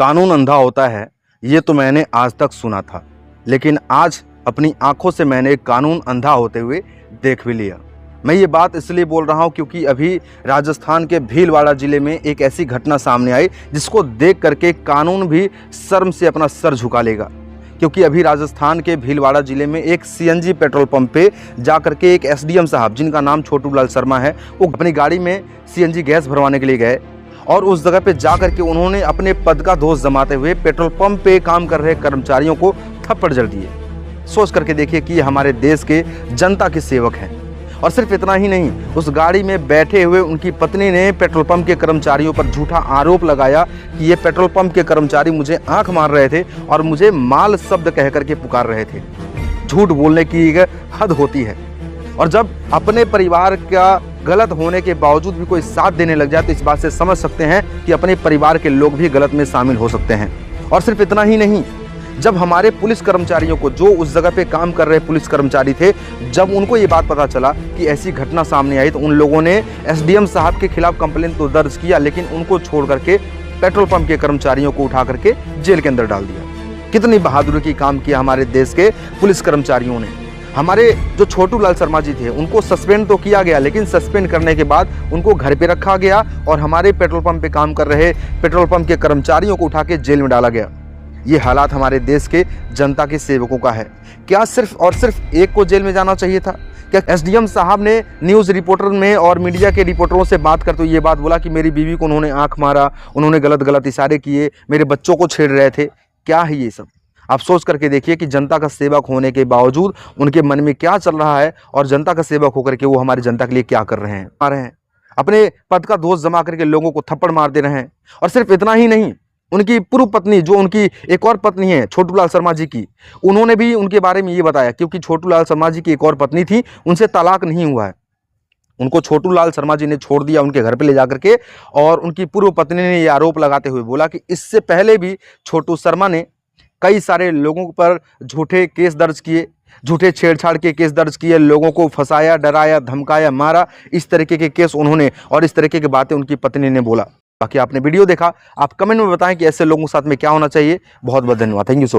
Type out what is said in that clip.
कानून अंधा होता है, ये तो मैंने आज तक सुना था, लेकिन आज अपनी आंखों से मैंने कानून अंधा होते हुए देख भी लिया। मैं ये बात इसलिए बोल रहा हूँ क्योंकि अभी राजस्थान के भीलवाड़ा ज़िले में एक ऐसी घटना सामने आई जिसको देख करके कानून भी शर्म से अपना सर झुका लेगा। क्योंकि अभी राजस्थान के भीलवाड़ा ज़िले में एक सीएनजी पेट्रोल पंप पे जा करके एक एसडीएम साहब, जिनका नाम छोटू लाल शर्मा है, वो अपनी गाड़ी में सीएनजी गैस भरवाने के लिए गए और उस जगह पे जा करके उन्होंने अपने पद का दोष जमाते हुए पेट्रोल पंप पे काम कर रहे कर्मचारियों को थप्पड़ जड़ दिए। सोच करके देखिए कि ये हमारे देश के जनता के सेवक हैं। और सिर्फ इतना ही नहीं, उस गाड़ी में बैठे हुए उनकी पत्नी ने पेट्रोल पंप के कर्मचारियों पर झूठा आरोप लगाया कि ये पेट्रोल पंप के कर्मचारी मुझे आंख मार रहे थे और मुझे माल शब्द कह करके पुकार रहे थे। झूठ बोलने की एक हद होती है, और जब अपने परिवार का गलत होने के बावजूद भी कोई साथ देने लग जाए तो इस बात से समझ सकते हैं कि अपने परिवार के लोग भी गलत में शामिल हो सकते हैं। और सिर्फ इतना ही नहीं, जब हमारे पुलिस कर्मचारियों को, जो उस जगह पे काम कर रहे पुलिस कर्मचारी थे, जब उनको ये बात पता चला कि ऐसी घटना सामने आई तो उन लोगों ने एसडीएम साहब के खिलाफ कंप्लेंट तो दर्ज किया, लेकिन उनको छोड़ करके पेट्रोल पंप के कर्मचारियों को उठा करके जेल के अंदर डाल दिया। कितनी बहादुरी की काम किया हमारे देश के पुलिस कर्मचारियों ने। हमारे जो छोटू लाल शर्मा जी थे उनको सस्पेंड तो किया गया, लेकिन सस्पेंड करने के बाद उनको घर पे रखा गया और हमारे पेट्रोल पंप पे काम कर रहे पेट्रोल पंप के कर्मचारियों को उठा के जेल में डाला गया। ये हालात हमारे देश के जनता के सेवकों का है। क्या सिर्फ और सिर्फ एक को जेल में जाना चाहिए था? क्या एसडीएम साहब ने न्यूज़ रिपोर्टर में और मीडिया के रिपोर्टरों से बात करते हुए ये बात बोला कि मेरी बीवी को उन्होंने आंख मारा, उन्होंने गलत इशारे किए, मेरे बच्चों को छेड़ रहे थे? क्या है ये सब? आप सोच करके देखिए कि जनता का सेवक होने के बावजूद उनके मन में क्या चल रहा है और जनता का सेवक होकर के वो हमारी जनता के लिए क्या कर रहे हैं। अपने पद का दोष जमा करके लोगों को थप्पड़ मार दे रहे हैं। और सिर्फ इतना ही नहीं, उनकी पूर्व पत्नी, जो उनकी एक और पत्नी है छोटू लाल शर्मा जी की, उन्होंने भी उनके बारे में ये बताया, क्योंकि छोटू लाल शर्मा जी की एक और पत्नी थी, उनसे तलाक नहीं हुआ है। उनको छोटू लाल शर्मा जी ने छोड़ दिया उनके घर पे ले जाकर के, और उनकी पूर्व पत्नी ने ये आरोप लगाते हुए बोला कि इससे पहले भी छोटू शर्मा ने कई सारे लोगों पर झूठे केस दर्ज किए, झूठे छेड़छाड़ के केस दर्ज किए, लोगों को फंसाया, डराया, धमकाया, मारा, इस तरीके के केस उन्होंने, और इस तरीके की बातें उनकी पत्नी ने बोला। बाकी आपने वीडियो देखा, आप कमेंट में बताएं कि ऐसे लोगों के साथ में क्या होना चाहिए। बहुत बहुत धन्यवाद। Thank you so much.